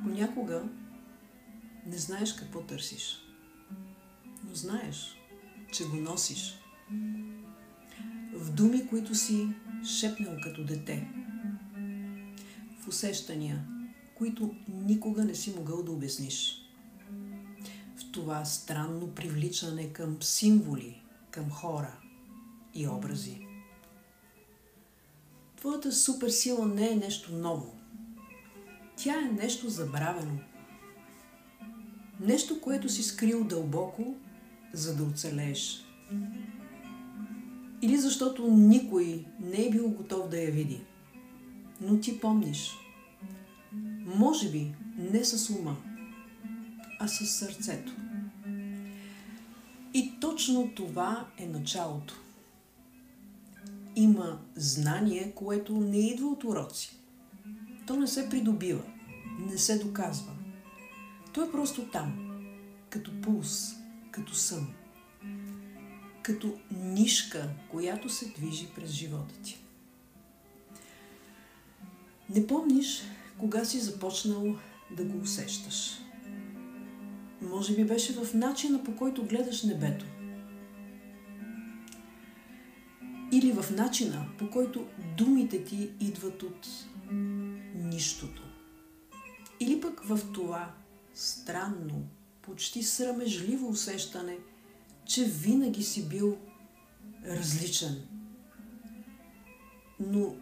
Понякога не знаеш какво търсиш, но знаеш, че го носиш. В думи, които си шепнал като дете. В усещания, които никога не си могъл да обясниш. В това странно привличане към символи, към хора и образи. Твоята суперсила не е нещо ново. Тя е нещо забравено. Нещо, което си скрил дълбоко, за да оцелееш. Или защото никой не е бил готов да я види. Но ти помниш. Може би не с ума, а с сърцето. И точно това е началото. Има знание, което не идва от уроци. То не се придобива, не се доказва. То е просто там, като пулс, като сън, като нишка, която се движи през живота ти. Не помниш кога си започнал да го усещаш. Може би беше в начина, по който гледаш небето. Или в начина, по който думите ти идват от нищото. Или пък в това странно, почти срамежливо усещане, че винаги си бил различен. Но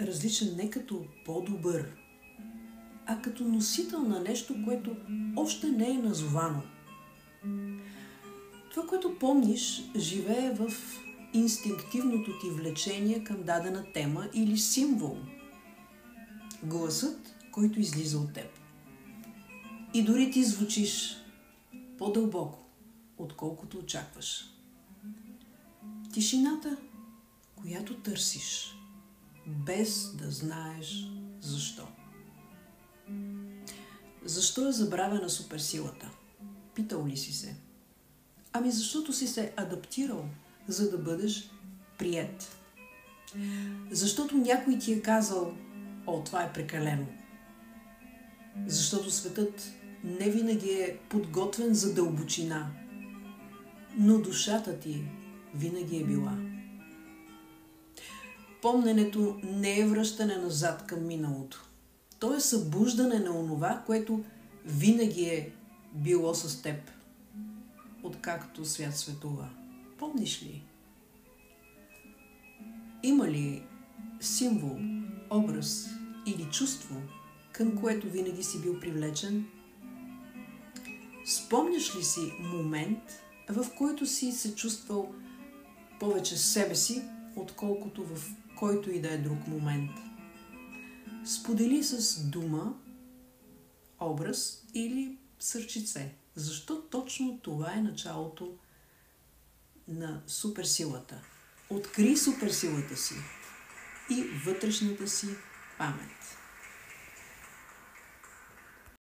различен не като по-добър, а като носител на нещо, което още не е назовано. Това, което помниш, живее в инстинктивното ти влечение към дадена тема или символ. Гласът, който излиза от теб. И дори ти звучиш по-дълбоко, отколкото очакваш. Тишината, която търсиш, без да знаеш защо. Защо е забравена суперсилата? Питал ли си се? Ами защото си се адаптирал, за да бъдеш приет. Защото някой ти е казал: о, това е прекалено. Защото светът не винаги е подготвен за дълбочина, но душата ти винаги е била. Помненето не е връщане назад към миналото. То е събуждане на онова, което винаги е било с теб, откакто свят светува. Помниш ли? Има ли символ, образ или чувство, към което винаги си бил привлечен? Спомняш ли си момент, в който си се чувствал повече себе си, отколкото в който и да е друг момент? Сподели с дума, образ или сърчице. Защо точно това е началото на суперсилата? Откри суперсилата си и вътрешната си памет.